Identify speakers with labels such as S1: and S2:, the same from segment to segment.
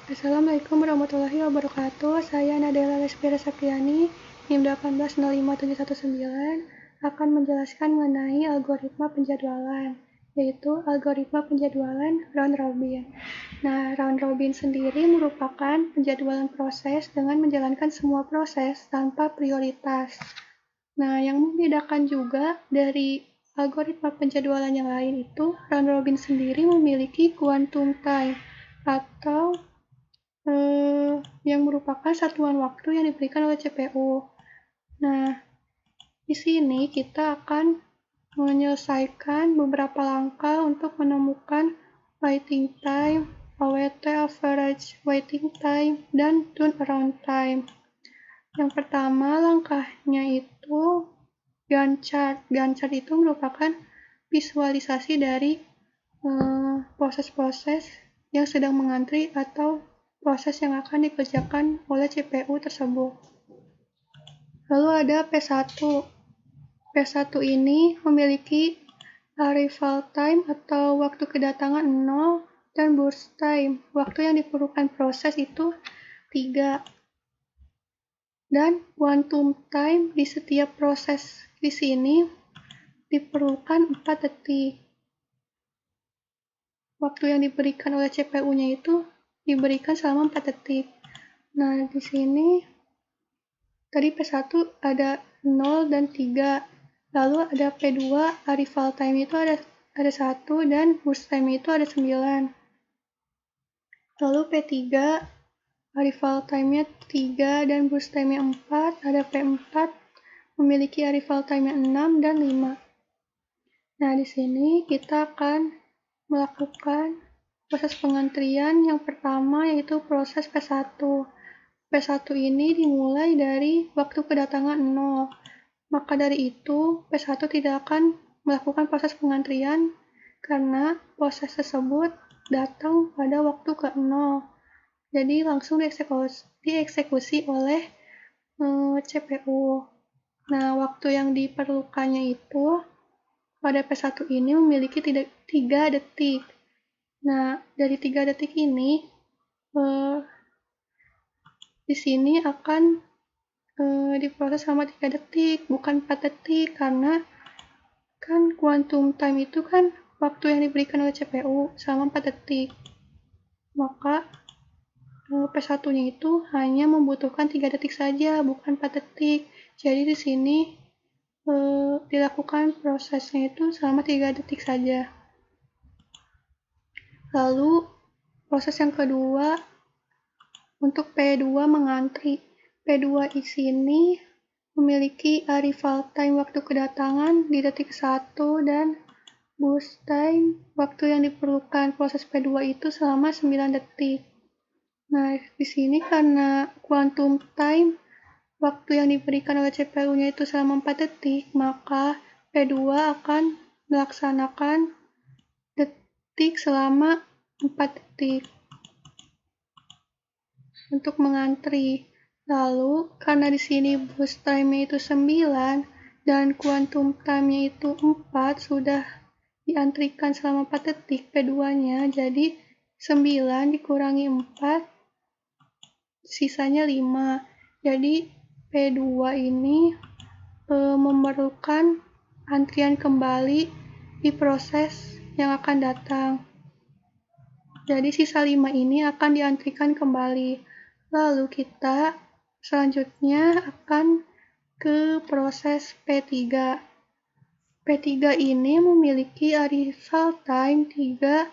S1: Assalamualaikum warahmatullahi wabarakatuh. Saya Nadela Lespira Sapriani, NIM 1805719, akan menjelaskan mengenai algoritma penjadwalan, yaitu algoritma penjadwalan round robin. Nah, round robin sendiri merupakan penjadwalan proses dengan menjalankan semua proses tanpa prioritas. Nah, yang membedakan juga dari algoritma penjadwalan yang lain itu, round robin sendiri memiliki quantum time atau yang merupakan satuan waktu yang diberikan oleh CPU. Nah, di sini kita akan menyelesaikan beberapa langkah untuk menemukan waiting time, AWT average waiting time, dan turnaround time. Yang pertama langkahnya itu Gantt chart. Gantt chart itu merupakan visualisasi dari proses-proses yang sedang mengantri atau proses yang akan dikerjakan oleh CPU tersebut. Lalu ada P1. P1 ini memiliki arrival time atau waktu kedatangan 0 dan burst time, waktu yang diperlukan proses itu 3. Dan quantum time di setiap proses di sini diperlukan 4 detik. Waktu yang diberikan oleh CPU-nya itu diberikan selama 4 detik. Nah, di sini tadi P1 ada 0 dan 3. Lalu ada P2, arrival time itu ada 1 dan burst time itu ada 9. Lalu P3, arrival time-nya 3 dan burst time-nya 4. Ada P4, memiliki arrival time-nya 6 dan 5. Nah, di sini kita akan melakukan proses pengantrian yang pertama, yaitu proses P1. P1 ini dimulai dari waktu kedatangan 0. Maka dari itu, P1 tidak akan melakukan proses pengantrian karena proses tersebut datang pada waktu ke-0. Jadi langsung dieksekusi oleh CPU. Nah, waktu yang diperlukannya itu pada P1 ini memiliki 3 detik. Nah, dari 3 detik ini di sini akan diproses selama 3 detik, bukan 4 detik, karena kan quantum time itu kan waktu yang diberikan oleh CPU selama 4 detik. Maka P1-nya itu hanya membutuhkan 3 detik saja, bukan 4 detik. Jadi di sini dilakukan prosesnya itu selama 3 detik saja. Lalu proses yang kedua untuk P2 mengantri. P2 di sini memiliki arrival time waktu kedatangan di detik 1 dan burst time waktu yang diperlukan proses P2 itu selama 9 detik. Nah, di sini karena quantum time waktu yang diberikan oleh CPU-nya itu selama 4 detik, maka P2 akan melaksanakan detik selama 4 detik untuk mengantri. Lalu, karena di sini burst time-nya itu 9 dan quantum time-nya itu 4, sudah diantrikan selama 4 detik P2-nya, jadi 9 dikurangi 4, sisanya 5. Jadi, P2 ini memerlukan antrian kembali di proses yang akan datang. Jadi, sisa 5 ini akan diantrikan kembali. Lalu kita selanjutnya akan ke proses P3. P3 ini memiliki arrival time 3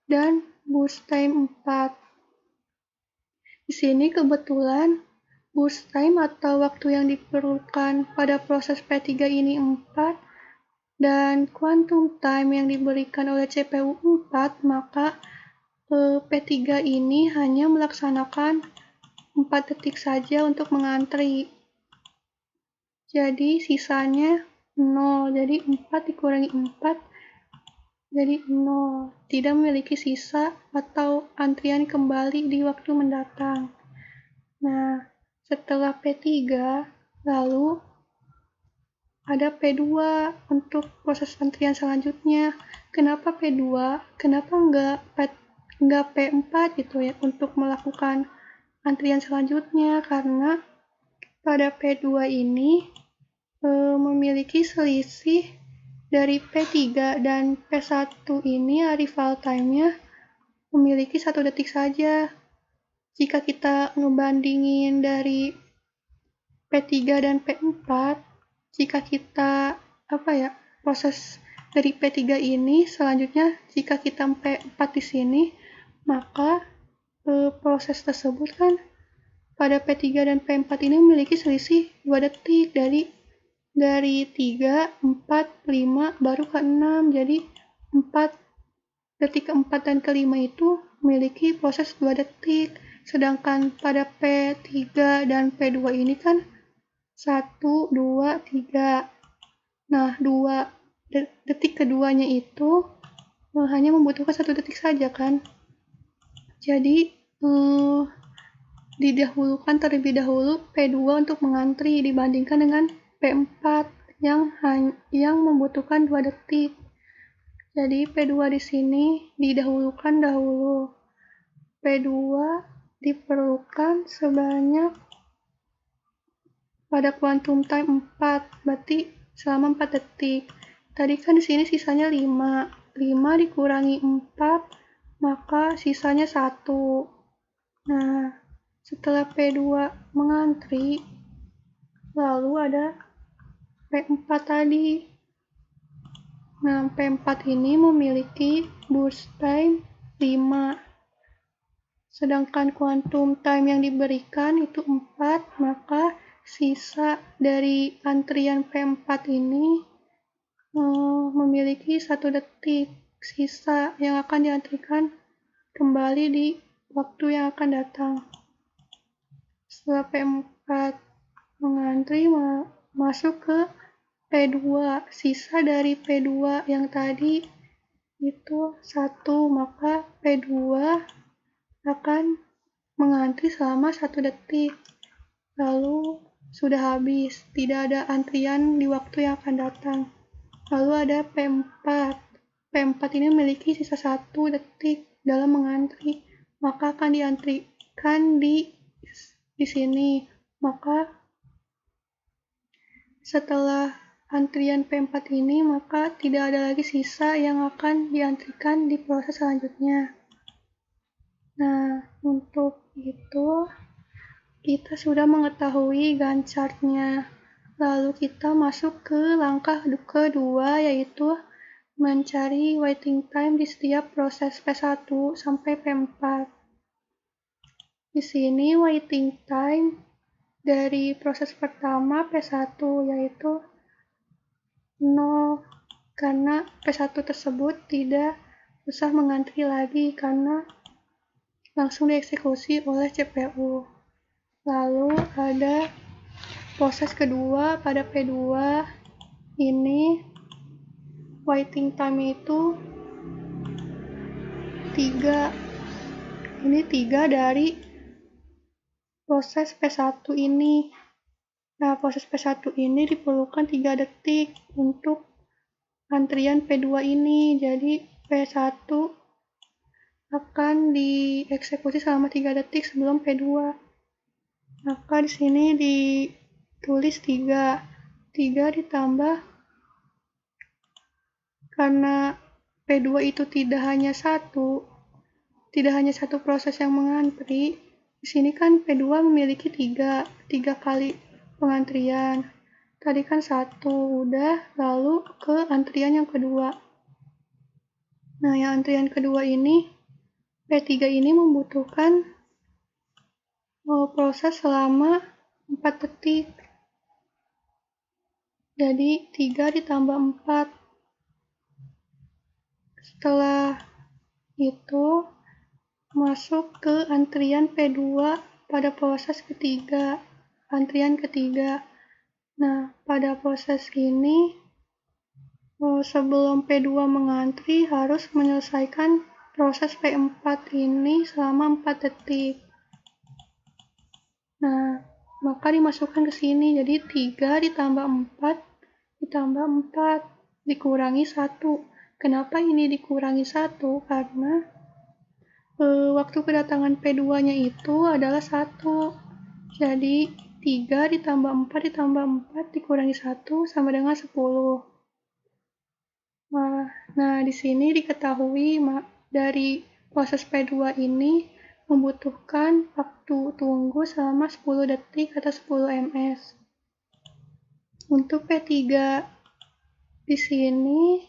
S1: dan burst time 4. Di sini kebetulan burst time atau waktu yang diperlukan pada proses P3 ini 4 dan quantum time yang diberikan oleh CPU 4, maka P3 ini hanya melaksanakan 4 detik saja untuk mengantri. Jadi sisanya 0. Jadi 4 dikurangi 4 jadi 0. Tidak memiliki sisa atau antrian kembali di waktu mendatang. Nah, setelah P3, lalu ada P2 untuk proses antrian selanjutnya. Kenapa P2? Kenapa nggak P4 gitu ya untuk melakukan antrian selanjutnya, karena pada P2 ini memiliki selisih dari P3 dan P1 ini arrival time-nya memiliki 1 detik saja. Jika kita ngebandingin dari P3 dan P4, jika kita proses dari P3 ini selanjutnya jika kita P4 di sini, maka proses tersebut kan pada P3 dan P4 ini memiliki selisih 2 detik dari 3, 4, 5 baru ke 6. Jadi 4 detik keempat dan kelima itu memiliki proses 2 detik. Sedangkan pada P3 dan P2 ini kan 1, 2, 3. Nah, 2 detik keduanya itu hanya membutuhkan 1 detik saja kan. Jadi didahulukan terlebih dahulu P2 untuk mengantri dibandingkan dengan P4 yang membutuhkan 2 detik. Jadi P2 di sini didahulukan dahulu. P2 diperlukan sebanyak pada quantum time 4, berarti selama 4 detik. Tadi kan di sini sisanya 5. 5 dikurangi 4, maka sisanya 1. Nah, setelah P2 mengantri, lalu ada P4 tadi. Nah, P4 ini memiliki burst time 5. Sedangkan quantum time yang diberikan itu 4, maka sisa dari antrian P4 ini memiliki 1 detik. Sisa yang akan diantrikan kembali di waktu yang akan datang. Setelah P4 mengantri masuk ke P2, sisa dari P2 yang tadi itu 1, maka P2 akan mengantri selama 1 detik. Lalu sudah habis, tidak ada antrian di waktu yang akan datang. Lalu ada P4. P4 ini memiliki sisa 1 detik dalam mengantri, maka akan diantrikan di sini. Maka setelah antrian P4 ini, maka tidak ada lagi sisa yang akan diantrikan di proses selanjutnya. Nah, untuk itu kita sudah mengetahui Gantt chart-nya. Lalu kita masuk ke langkah kedua, yaitu mencari waiting time di setiap proses P1 sampai P4. Di sini waiting time dari proses pertama P1 yaitu 0, karena P1 tersebut tidak usah mengantri lagi karena langsung dieksekusi oleh CPU. Lalu ada proses kedua pada P2, ini waiting time itu 3. Ini 3 dari proses P1 ini. Nah, proses P1 ini diperlukan 3 detik untuk antrian P2 ini. Jadi P1 akan dieksekusi selama 3 detik sebelum P2. Maka di sini ditulis 3. 3 ditambah, karena P2 itu tidak hanya satu proses yang mengantri. Di sini kan P2 memiliki 3 kali pengantrian. Tadi kan 1 udah, lalu ke antrian yang kedua. Nah, yang antrian kedua ini P3 ini membutuhkan proses selama 4 detik. Jadi 3 ditambah 4. Setelah itu masuk ke antrian P2 pada proses ketiga. Antrian ketiga. Nah, pada proses ini sebelum P2 mengantri harus menyelesaikan proses P4 ini selama 4 detik. Nah, maka dimasukkan ke sini. Jadi 3 ditambah 4 ditambah 4 dikurangi 1. Kenapa ini dikurangi 1? Karena waktu kedatangan P2-nya itu adalah 1. Jadi 3 ditambah 4 ditambah 4 dikurangi 1 sama dengan 10. Nah, di sini diketahui dari proses P2 ini membutuhkan waktu tunggu selama 10 detik atau 10 ms. Untuk P3 di sini,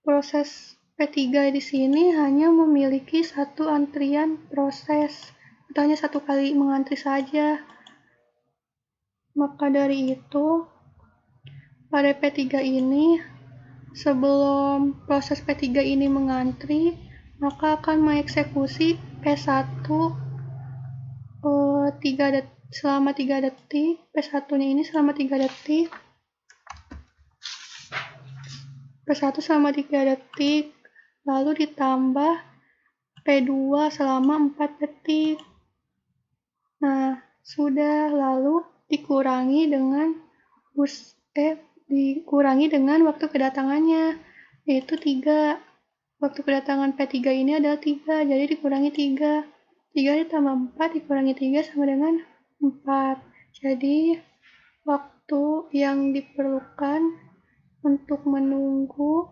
S1: proses P3 di sini hanya memiliki satu antrian proses, atau hanya satu kali mengantri saja. Maka dari itu, pada P3 ini, sebelum proses P3 ini mengantri, maka akan mengeksekusi P1 selama 3 detik, P1-nya ini selama 3 detik, P1 selama 3 detik, lalu ditambah P2 selama 4 detik. Nah, sudah, lalu dikurangi dengan waktu kedatangannya, yaitu 3. Waktu kedatangan P3 ini adalah 3, jadi dikurangi 3. 3 ditambah 4 dikurangi 3 sama dengan 4. Jadi, waktu yang diperlukan untuk menunggu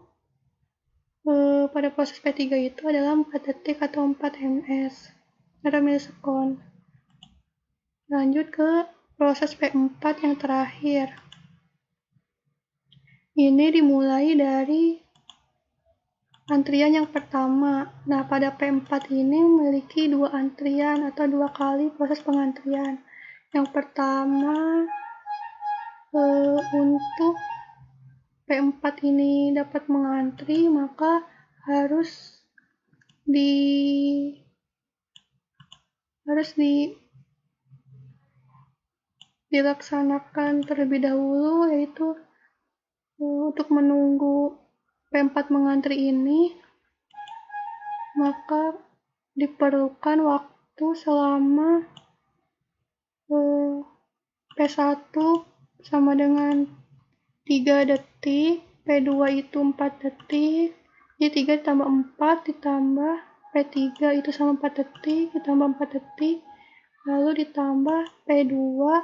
S1: pada proses P3 itu adalah 4 detik atau 4 ms atau milisekund. Lanjut ke proses P4 yang terakhir. Ini dimulai dari antrian yang pertama. Nah, pada P4 ini memiliki 2 antrian atau 2 kali proses pengantrian. Yang pertama, untuk P4 ini dapat mengantri, maka harus dilaksanakan terlebih dahulu, yaitu untuk menunggu P4 mengantri ini, maka diperlukan waktu selama P1 sama dengan 3 detik, P2 itu 4 detik, jadi 3 ditambah 4 ditambah P3 itu sama 4 detik, ditambah 4 detik, lalu ditambah P2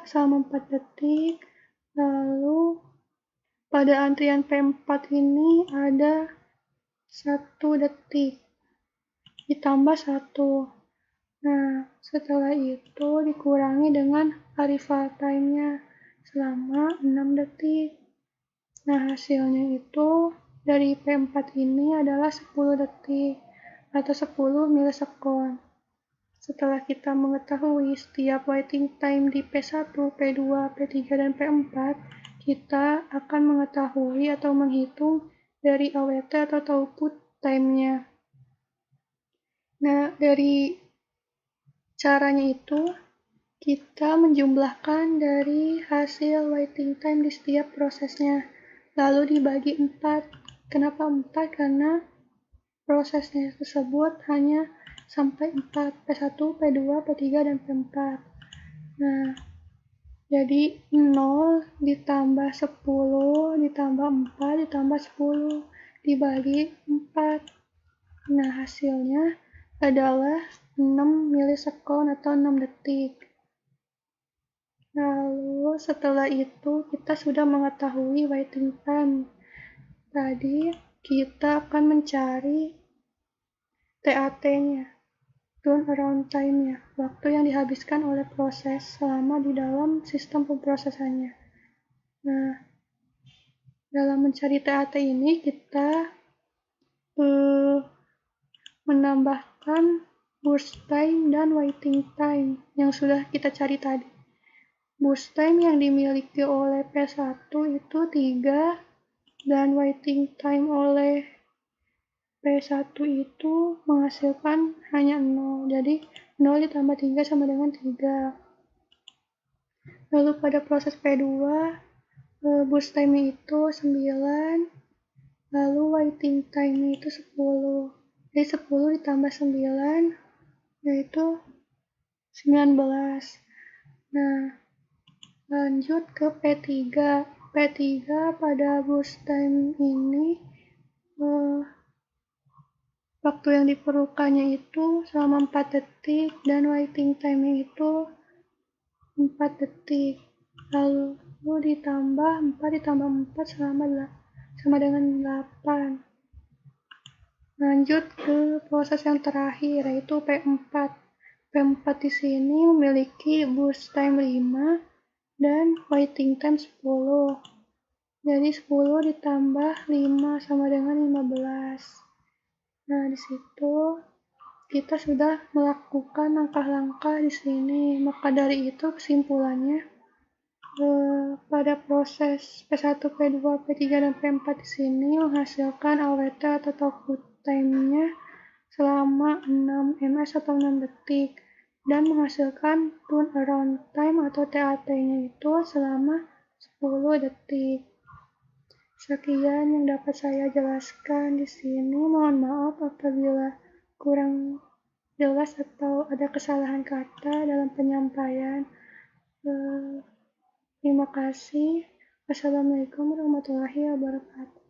S1: sama 4 detik, lalu pada antrian P4 ini ada 1 detik, ditambah 1. Nah, setelah itu dikurangi dengan arrival time-nya selama 6 detik. Nah, hasilnya itu dari P4 ini adalah 10 detik atau 10 milisekund. Setelah kita mengetahui setiap waiting time di P1, P2, P3, dan P4, kita akan mengetahui atau menghitung dari AWT atau throughput time-nya. Nah, dari caranya itu, kita menjumlahkan dari hasil waiting time di setiap prosesnya, lalu dibagi 4. Kenapa 4? Karena prosesnya tersebut hanya sampai 4, P1, P2, P3, dan P4. Nah, jadi 0 ditambah 10 ditambah 4 ditambah 10 dibagi 4. Nah, hasilnya adalah 6 milisekund atau 6 detik. Lalu setelah itu kita sudah mengetahui waiting time. Tadi kita akan mencari TAT-nya, turnaround time-nya, waktu yang dihabiskan oleh proses selama di dalam sistem pemrosesannya. Nah, dalam mencari TAT ini kita menambahkan burst time dan waiting time yang sudah kita cari tadi. Burst time yang dimiliki oleh P1 itu 3 dan waiting time oleh P1 itu menghasilkan hanya 0. Jadi 0 ditambah 3 sama dengan 3. Lalu pada proses P2, burst time itu 9, lalu waiting time itu 10. Jadi 10 ditambah 9, yaitu 19. Nah, lanjut ke P3. P3 pada burst time ini waktu yang diperlukannya itu selama 4 detik dan waiting time-nya itu 4 detik. Lalu ditambah 4 ditambah 4 sama dengan 8. Lanjut ke proses yang terakhir, yaitu P4. P4 di sini memiliki burst time 5 dan waiting time 10. Jadi 10 ditambah 5 sama dengan 15. Nah, di situ kita sudah melakukan langkah-langkah di sini. Maka dari itu kesimpulannya, pada proses P1, P2, P3, dan P4 di sini menghasilkan AWT atau output time-nya selama 6 ms atau 6 detik dan menghasilkan turnaround time atau TAT-nya itu selama 10 detik. Sekian yang dapat saya jelaskan di sini. Mohon maaf apabila kurang jelas atau ada kesalahan kata dalam penyampaian. Terima kasih. Wassalamualaikum warahmatullahi wabarakatuh.